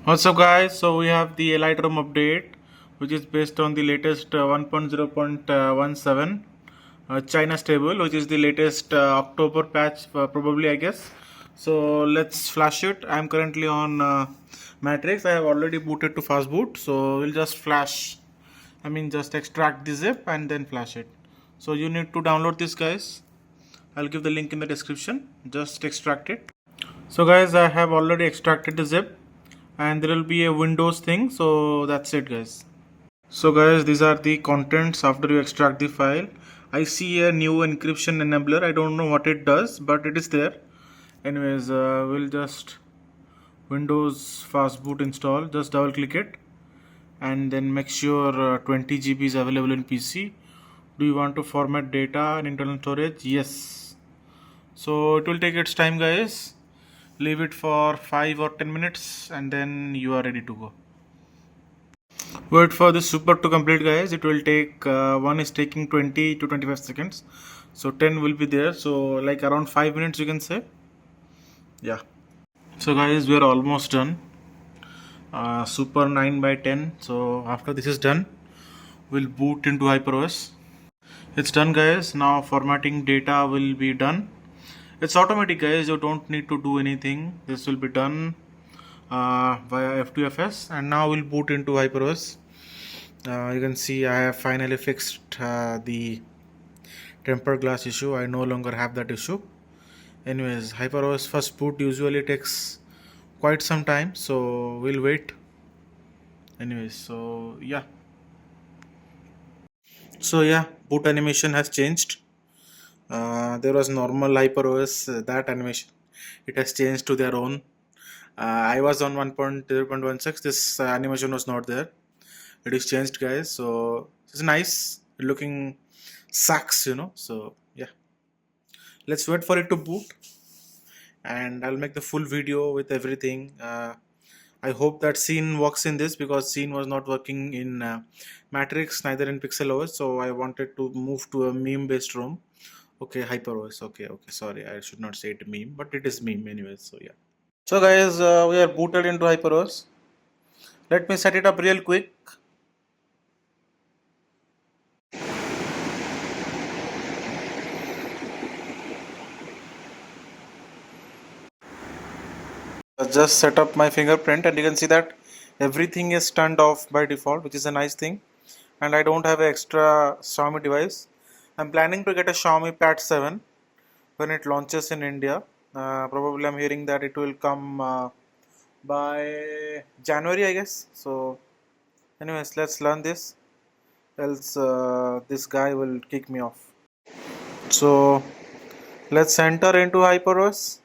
What's up, guys? So we have the EliteRom update, which is based on the latest 1.0.17 China stable, which is the latest October patch, probably, I guess. So let's flash it. I'm currently on Matrix. I have already booted to fast boot, so we'll just just extract the zip and then flash it. So you need to download this, guys. I'll give the link in the description. Just extract it. So guys, I have already extracted the zip and there will be a Windows thing, so that's it, guys. So guys, these are the contents after you extract the file. I see a new encryption enabler. I don't know what it does, but it is there. Anyways, we'll just Windows fast boot install. Just double click it and then make sure 20 GB is available in PC. Do you want to format data and internal storage? Yes. So it will take its time, guys. Leave it for 5 or 10 minutes and then you are ready to go. Wait for the super to complete, guys. It will take one is taking 20 to 25 seconds, so 10 will be there, so like around 5 minutes you can say. Yeah, so guys, we are almost done. Super 9 by 10. So after this is done, we'll boot into HyperOS. It's done, guys. Now formatting data will be done. It's automatic, guys. You don't need to do anything. This will be done via F2FS, and now we'll boot into HyperOS. You can see I have finally fixed the tempered glass issue. I no longer have that issue. Anyways, HyperOS first boot usually takes quite some time, so we'll wait. Anyways, so yeah, boot animation has changed. There was normal HyperOS, that animation, it has changed to their own. I was on 1.0.16. This animation was not there. It is changed, guys. So it's nice looking, sucks, so yeah, let's wait for it to boot and I'll make the full video with everything. I hope that scene works in this, because scene was not working in Matrix, neither in PixelOS, so I wanted to move to a meme based ROM. Okay, HyperOS. Okay, sorry, I should not say it meme, but it is meme anyways, so yeah. So guys, we are booted into HyperOS. Let me set it up real quick. Just set up my fingerprint and you can see that everything is turned off by default, which is a nice thing. And I don't have an extra Xiaomi device. I'm planning to get a Xiaomi Pad 7 when it launches in India. Probably I'm hearing that it will come by January, I guess. So anyways, let's learn this, else this guy will kick me off. So let's enter into HyperOS.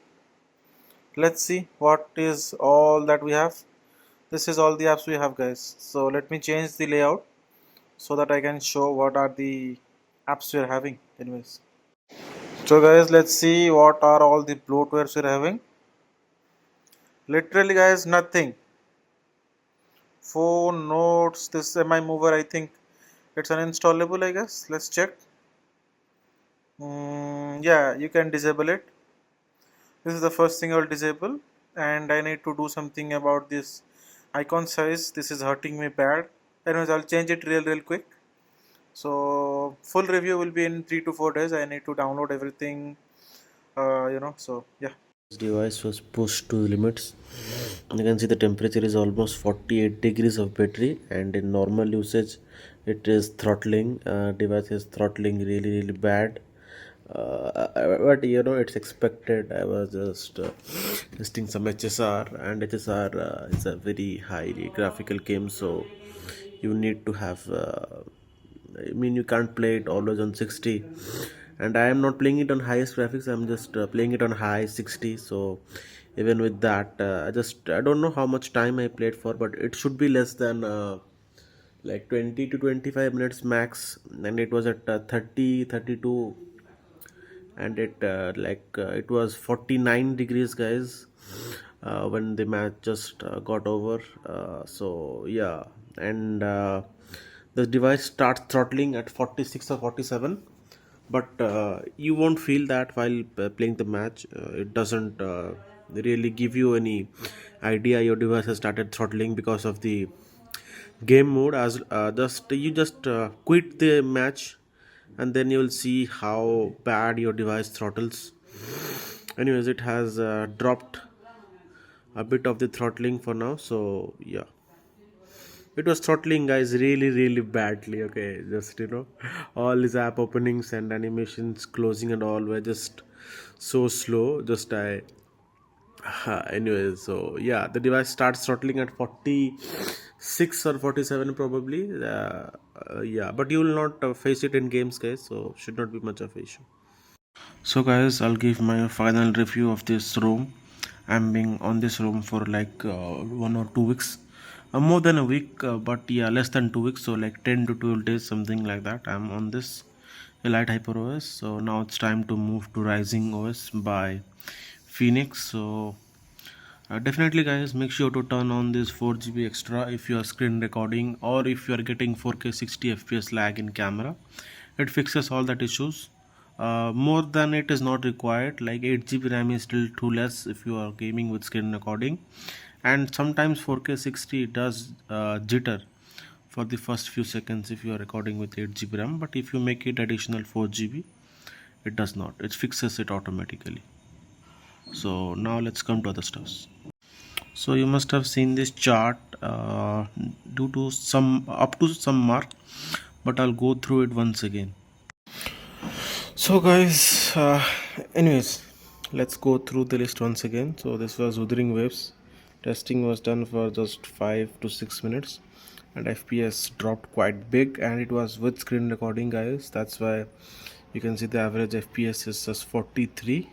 Let's see what is all that we have. This is all the apps we have, guys. So let me change the layout so that I can show what are the apps we are having. Anyways, so guys, let's see what are all the bloatwares we're having. Literally, guys, nothing. Phone, notes, this MI mover, I think it's uninstallable, I guess. Let's check. Yeah, you can disable it. This is the first thing I will disable, and I need to do something about this icon size. This is hurting me bad. Anyways, I'll change it real quick. So full review will be in 3 to 4 days. I need to download everything, so yeah. This device was pushed to limits. You can see the temperature is almost 48 degrees of battery, and in normal usage it is throttling. Device is throttling really bad, but it's expected. I was just testing some HSR, and HSR is a very high graphical game, so you need to have you can't play it always on 60, and I am not playing it on highest graphics. I'm just playing it on high 60. So even with that, I don't know how much time I played for, but it should be less than like 20 to 25 minutes max, and it was at 32, and it was 49 degrees, guys, when the match just got over. So yeah, and the device starts throttling at 46 or 47, but you won't feel that while playing the match. It doesn't really give you any idea your device has started throttling because of the game mode. As just quit the match, and then you'll see how bad your device throttles. Anyways, it has dropped a bit of the throttling for now, so yeah, it was throttling, guys, really badly. Okay, just all these app openings and animations closing and all were just so slow. Just I anyways, so yeah, the device starts throttling at 46 or 47 probably. Yeah, but you will not face it in games, guys, so should not be much of an issue. So guys, I'll give my final review of this room. I'm being on this room for like 1 or 2 weeks, more than a week, but yeah, less than 2 weeks, so like 10 to 12 days, something like that. I'm on this Elite HyperOS. So now it's time to move to Rising OS by Phoenix. So definitely, guys, make sure to turn on this 4 GB extra if you are screen recording, or if you are getting 4K 60 FPS lag in camera. It fixes all that issues. More than it is not required, like 8 GB RAM is still too less if you are gaming with screen recording, and sometimes 4K 60 does jitter for the first few seconds if you are recording with 8 GB RAM, but if you make it additional 4 GB, it does not, it fixes it automatically. So now let's come to other stuffs. So you must have seen this chart due to some up to some mark, but I'll go through it once again. So guys, anyways, let's go through the list once again. So this was Wuthering waves. Testing was done for just 5 to 6 minutes, and FPS dropped quite big, and it was with screen recording, guys. That's why you can see the average FPS is just 43.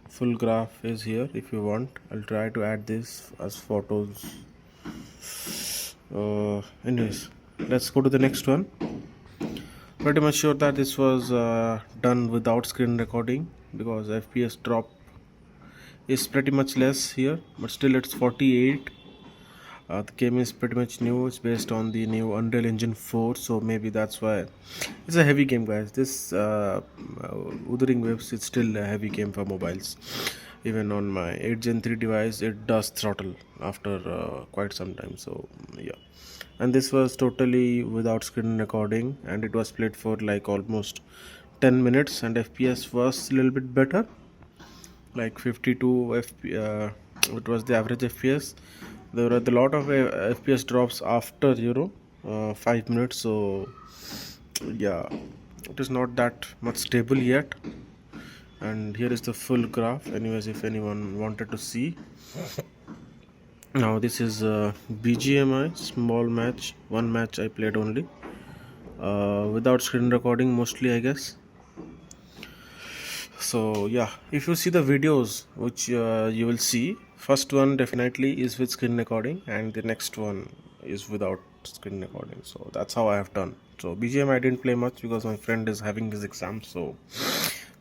Full graph is here if you want. I'll try to add this as photos. Anyways, let's go to the next one. Pretty much sure that this was done without screen recording, because FPS drop is pretty much less here, but still it's 48. The game is pretty much new. It's based on the new Unreal Engine 4, so maybe that's why it's a heavy game, guys. This Wuthering Waves is still a heavy game for mobiles. Even on my 8 Gen 3 device, it does throttle after quite some time. So yeah, and this was totally without screen recording, and it was played for like almost 10 minutes, and FPS was a little bit better, like 52 it was the average FPS. There were a lot of FPS drops after 5 minutes, so yeah, it is not that much stable yet. And here is the full graph, anyways, if anyone wanted to see. Now this is BGMI small match, one match I played only, without screen recording mostly, I guess. So yeah, if you see the videos which you will see, first one definitely is with screen recording, and the next one is without screen recording. So that's how I have done. So BGM I didn't play much because my friend is having his exam, so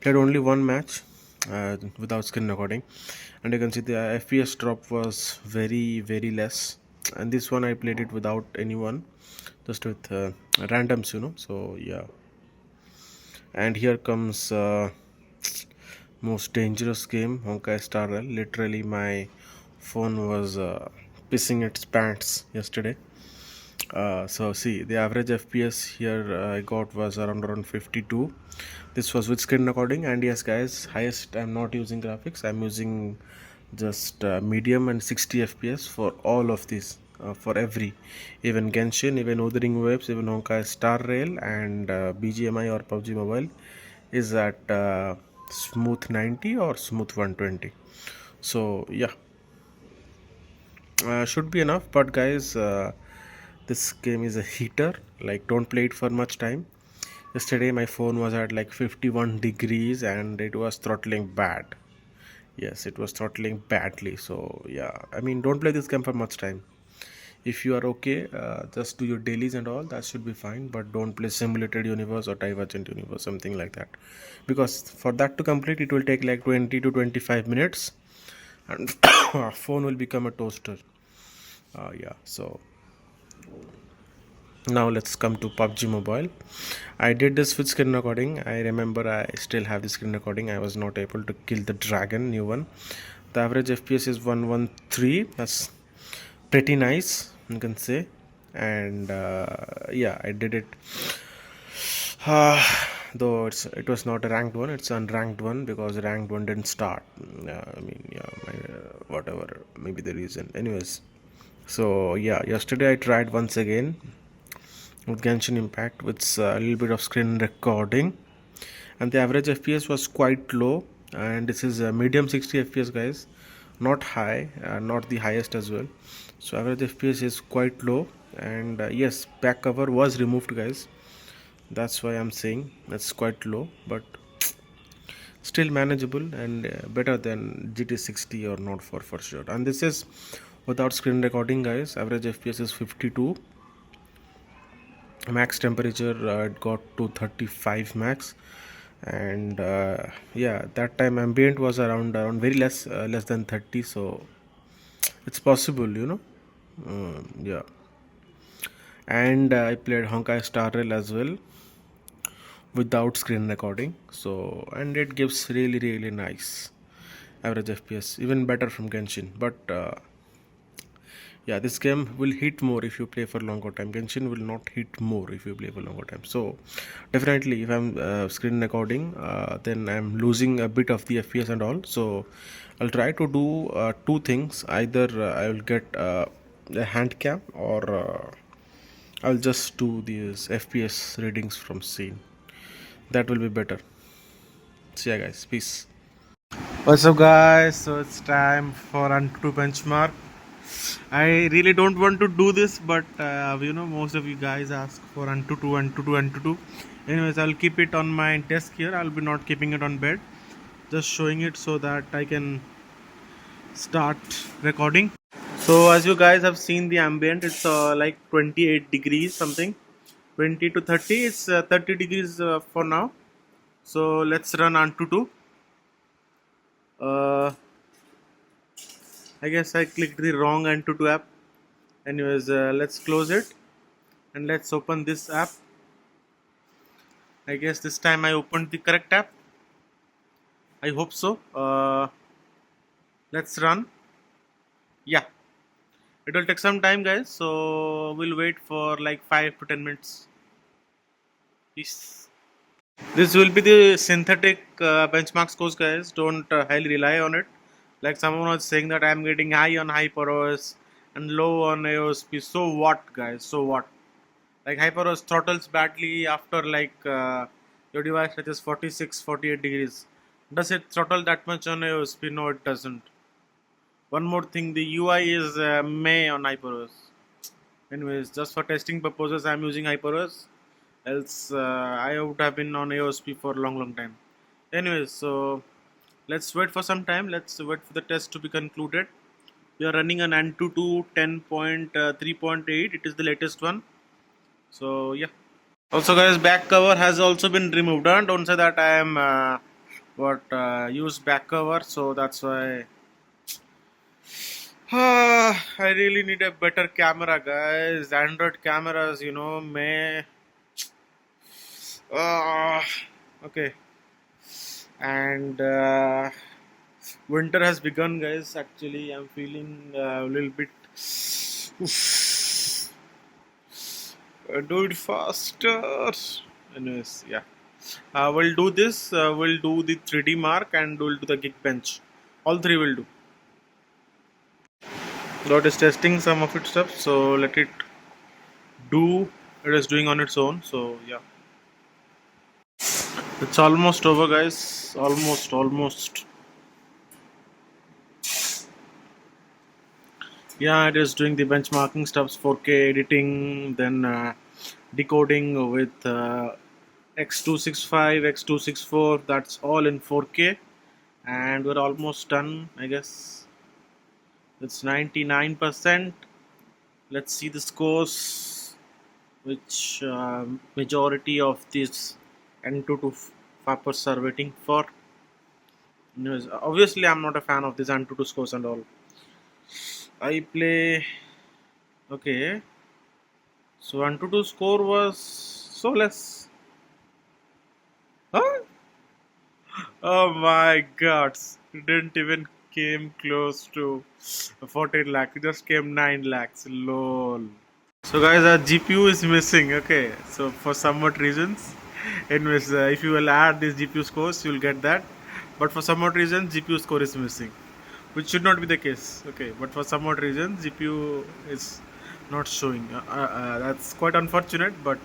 played only one match without screen recording, and you can see the FPS drop was very less. And this one I played it without anyone, just with randoms, so yeah. And here comes most dangerous game, Honkai Star Rail. Literally my phone was pissing its pants yesterday. So see, the average FPS here I got was around 52. This was with screen recording, and yes, guys, highest I'm not using graphics. I'm using just medium and 60 FPS for all of these. For every, even Genshin, even Wuthering Waves, even Honkai Star Rail, and BGMI or PUBG Mobile is at smooth 90 or smooth 120. So yeah, should be enough. But guys, this game is a heater, like don't play it for much time. Yesterday my phone was at like 51 degrees and it was throttling bad. Yes, it was throttling badly. So yeah, I mean, don't play this game for much time. If you are okay, just do your dailies and all, that should be fine, but don't play simulated universe or divergent universe, something like that, because for that to complete it will take like 20 to 25 minutes, and phone will become a toaster. Yeah, so Now let's come to PUBG Mobile. I did this with screen recording. I remember I still have the screen recording. I was not able to kill the dragon, new one. The average FPS is 113. That's pretty nice, you can say. And yeah, I did it. Uh, though it was not a ranked one, it's unranked one because ranked one didn't start. I mean, yeah, whatever, maybe the reason. Anyways, so yeah, yesterday I tried once again with Genshin Impact with a little bit of screen recording, and the average FPS was quite low. And this is a medium 60 FPS, guys, not high, not the highest as well. So average FPS is quite low, and yes, back cover was removed, guys. That's why I'm saying that's quite low, but still manageable and better than GT60 or not for sure. And this is without screen recording, guys. Average FPS is 52. Max temperature it got to 35 max, and yeah, that time ambient was around very less than 30, so it's possible, yeah. And I played Honkai Star Rail as well without screen recording, so and it gives really nice average FPS, even better from Genshin. But yeah, this game will hit more if you play for longer time. Genshin will not hit more if you play for longer time. So definitely if I'm screen recording, then I'm losing a bit of the FPS and all. So I'll try to do two things. Either I will get a hand cam, or I'll just do these FPS readings from scene. That will be better. See ya, guys. Peace. What's up, guys? So it's time for AnTuTu benchmark. I really don't want to do this, but most of you guys ask for AnTuTu. Anyways, I'll keep it on my desk here. I'll be not keeping it on bed. Just showing it so that I can start recording. So as you guys have seen the ambient, it's like 28 degrees something. 20 to 30. It's 30 degrees for now. So let's run AnTuTu. I guess I clicked the wrong AnTuTu app. Anyways, let's close it and let's open this app. I guess this time I opened the correct app. I hope so. Let's run. Yeah, it will take some time, guys. So we'll wait for like 5 to 10 minutes. Peace. This will be the synthetic benchmark scores, guys. Don't highly rely on it. Like someone was saying that I'm getting high on HyperOS and low on AOSP. So what, guys? So what? Like HyperOS throttles badly after like your device touches 46, 48 degrees. Does it throttle that much on AOSP? No, it doesn't. One more thing, the UI is May on HyperOS. Anyways, just for testing purposes, I'm using HyperOS. Else, I would have been on AOSP for a long time. Anyways, so let's wait for some time. Let's wait for the test to be concluded. We are running an AnTuTu 10.3.8. It is the latest one. So yeah. Also, guys, back cover has also been removed. Don't say that I am used back cover. So that's why. I really need a better camera, guys. Android cameras, may. Okay. And winter has begun, guys. Actually, I'm feeling a little bit. Do it faster. Anyways, yeah. We'll do this. We'll do the 3D mark and we'll do the GeekBench. All three will do. God is testing some of its stuff, so let it do. It is doing on its own. So yeah, it's almost over, guys. Almost. Yeah, it is doing the benchmarking stuffs, 4K editing, then decoding with X265, X264. That's all in 4K, and we're almost done. I guess it's 99%. Let's see the scores, which majority of these AnTuTu fappers are waiting for. Anyways, obviously, I'm not a fan of these AnTuTu scores and all. I play. Okay. So AnTuTu score was so less. Huh? Oh my god. It didn't even came close to 14 lakh. It just came 9 lakhs. Lol. So guys, our GPU is missing. Okay. So for somewhat reasons, anyways, if you will add these GPU scores, you will get that. But for somewhat reasons, GPU score is missing, which should not be the case. Okay. But for somewhat reasons, GPU is not showing. That's quite unfortunate, but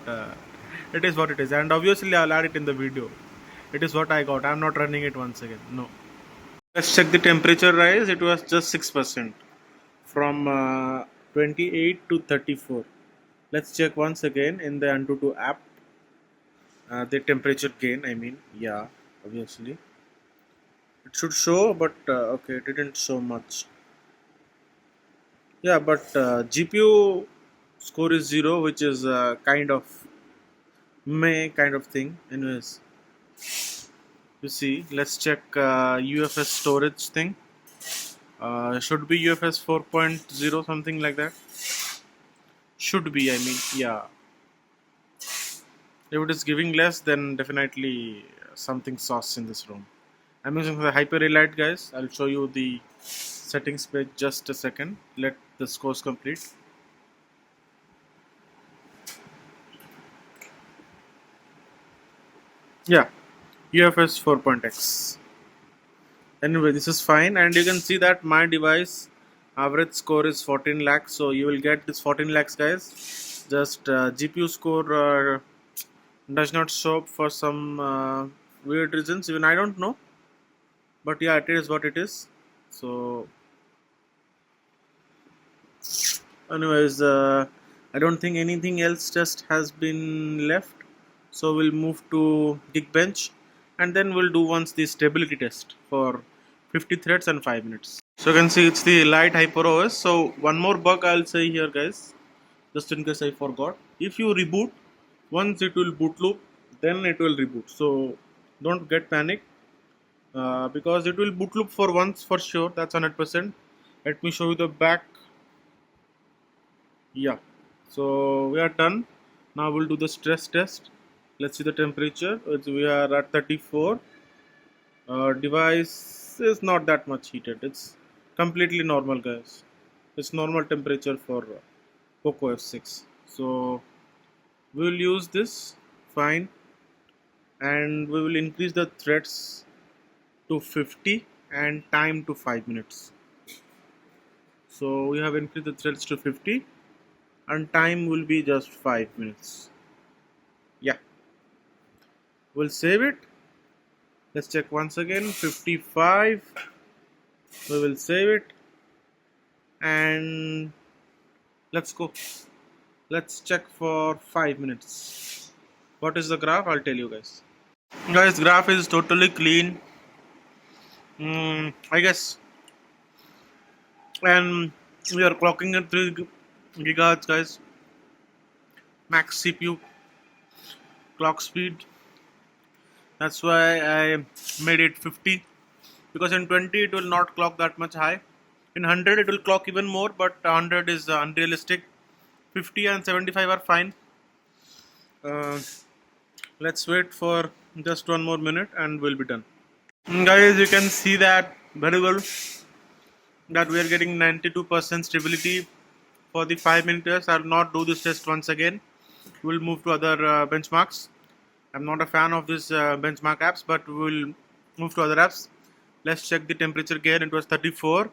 it is what it is. And obviously, I'll add it in the video. It is what I got. I'm not running it once again. No. Let's check the temperature rise. It was just 6% from 28 to 34. Let's check once again in the AnTuTu app. The temperature gain, I mean, yeah, obviously. It should show, but okay, it didn't show much. Yeah, but GPU score is 0, which is kind of meh kind of thing. Anyways, you see, let's check UFS storage thing. Should be UFS 4.0, something like that. Should be, I mean, yeah. If it is giving less, then definitely something sauce in this room. I'm using the HyperOS, guys. I'll show you the settings page just a second. Let the scores complete. Yeah, UFS 4.x. Anyway, this is fine, and you can see that my device average score is 14 lakhs. So you will get this 14 lakhs, guys. Just GPU score does not show up for some weird reasons. Even I don't know, but yeah, it is what it is. So anyways, I don't think anything else just has been left, so we'll move to GeekBench, and then we'll do once the stability test for 50 threads and 5 minutes. So you can see it's the light HyperOS. So one more bug I'll say here, guys, just in case I forgot. If you reboot, once it will boot loop, then it will reboot. So don't get panic, because it will boot loop for once for sure. That's 100%. Let me show you the back. Yeah, so we are done. Now we'll do the stress test. Let's see the temperature. We are at 34. Device is not that much heated. It's completely normal, guys. It's normal temperature for POCO F6. So we will use this fine, and we will increase the threads to 50 and time to 5 minutes. So we have increased the threads to 50 and time will be just 5 minutes. Yeah, we'll save it. Let's check once again. 55. We will save it, and let's go. Let's check for 5 minutes. What is the graph? I'll tell you guys. Guys, graph is totally clean. I guess, and we are clocking at 3 gigahertz, guys. Max CPU clock speed. That's why I made it 50, because in 20 it will not clock that much high. In 100 it will clock even more, but 100 is unrealistic. 50 and 75 are fine. Let's wait for just one more minute and we'll be done. Guys, you can see that very well that we are getting 92% stability for the 5 minutes. I'll not do this test once again. We'll move to other benchmarks. I'm not a fan of this benchmark apps, but we'll move to other apps. Let's check the temperature gain. It was 34.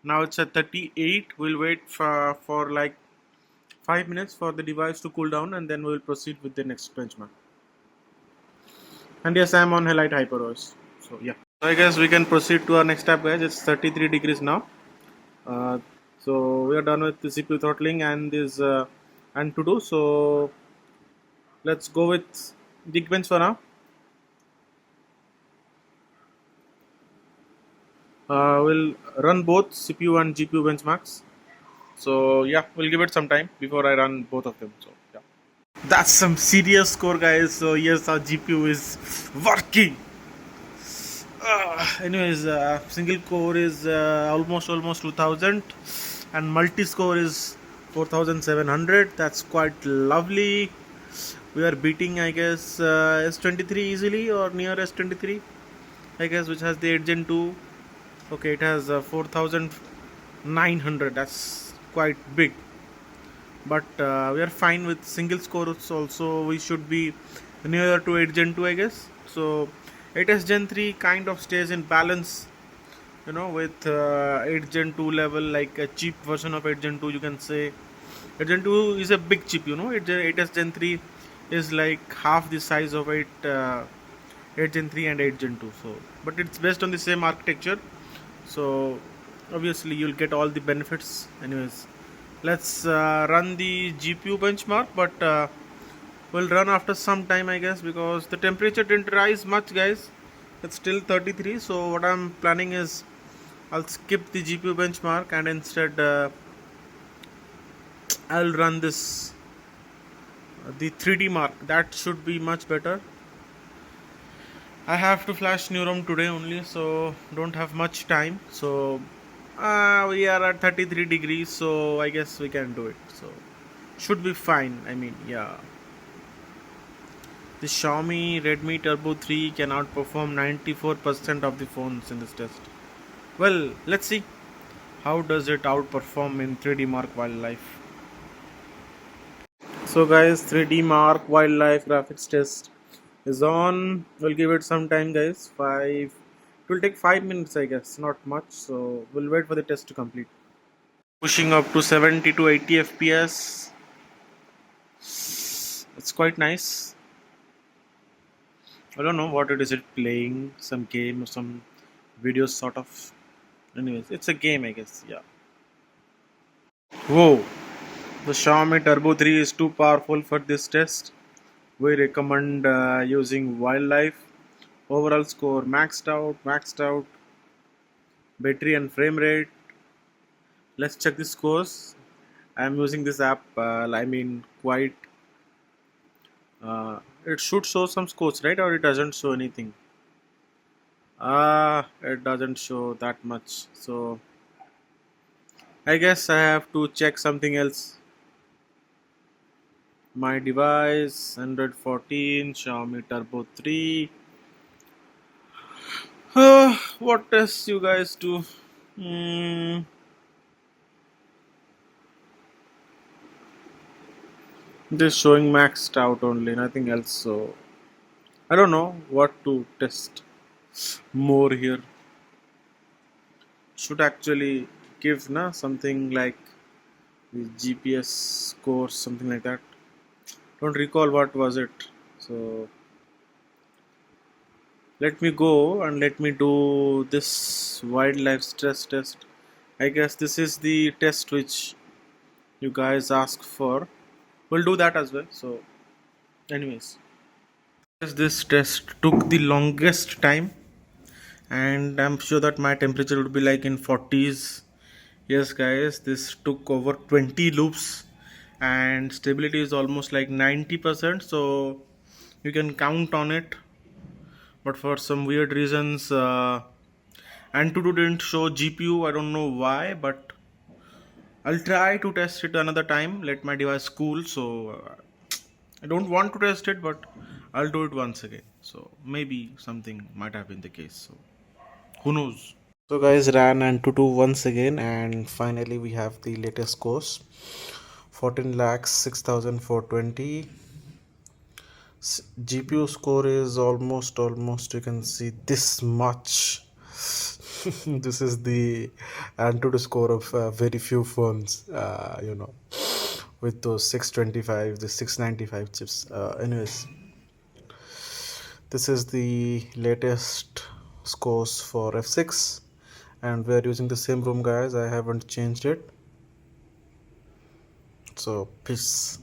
Now it's at 38. We'll wait for like 5 minutes for the device to cool down, and then we'll proceed with the next benchmark. And yes, I'm on Elite HyperOS. So yeah. So I guess we can proceed to our next tab, guys. It's 33 degrees now. So we are done with the CPU throttling and this AnTuTu. So let's go with GeekBench for now. We'll run both CPU and GPU benchmarks. So yeah, we'll give it some time before I run both of them. So yeah, that's some serious score, guys. So yes, our GPU is working. Anyways, single core is almost 2000, and multi score is 4700. That's quite lovely. We are beating, I guess, S23 easily, or near S23, I guess, which has the 8 Gen 2. Okay, it has 4900. That's quite big, but we are fine with single scores. Also, we should be nearer to 8 Gen 2, I guess. So 8s Gen 3 kind of stays in balance, with 8 Gen 2 level, like a cheap version of 8 Gen 2, you can say. 8 Gen 2 is a big chip, 8s Gen 3 is like half the size of 8 Gen 3 and 8 Gen 2. So, but it's based on the same architecture, so obviously you'll get all the benefits. Anyways, let's run the GPU benchmark, but we'll run after some time, I guess, because the temperature didn't rise much, guys. It's still 33. So what I'm planning is I'll skip the GPU benchmark, and instead I'll run this the 3D mark. That should be much better. I have to flash NeuROM today only, so don't have much time. So we are at 33 degrees, so I guess we can do it. So should be fine. I mean, yeah. The Xiaomi Redmi Turbo 3 can outperform 94% of the phones in this test. Well, let's see how does it outperform in 3D Mark Wildlife. So guys, 3D Mark Wildlife graphics test is on. We'll give it some time, guys. It will take 5 minutes, I guess, not much. So we'll wait for the test to complete. Pushing up to 70 to 80 FPS. It's quite nice. I don't know what it is. It playing some game or some video sort of. Anyways, it's a game, I guess. Yeah. Whoa! The Xiaomi Turbo 3 is too powerful for this test. We recommend using Wildlife. Overall score maxed out. Battery and frame rate. Let's check the scores. I'm using this app. Quite. It should show some scores, right? Or it doesn't show anything. It doesn't show that much. So I guess I have to check something else. My device, Android 14, Xiaomi Turbo 3. What tests you guys do? Just showing maxed out only, nothing else. So I don't know what to test more here. Should actually give something like the GPS score, something like that. Don't recall what was it. So let me go and let me do this wildlife stress test. I guess this is the test which you guys asked for. We'll do that as well. So anyways, this test took the longest time, and I'm sure that my temperature would be like in 40s. Yes guys, this took over 20 loops, and stability is almost like 90%, so you can count on it. But for some weird reasons, AnTuTu didn't show GPU. I don't know why, but I'll try to test it another time. Let my device cool. So I don't want to test it, but I'll do it once again. So maybe something might have been the case. So who knows? So guys, ran AnTuTu once again, and finally we have the latest scores. 14 lakhs 6,420. GPU score is almost you can see this much. This is the AnTuTu score of very few phones, with those 625, the 695 chips. Anyways, this is the latest scores for F6, and we are using the same ROM, guys. I haven't changed it. So peace.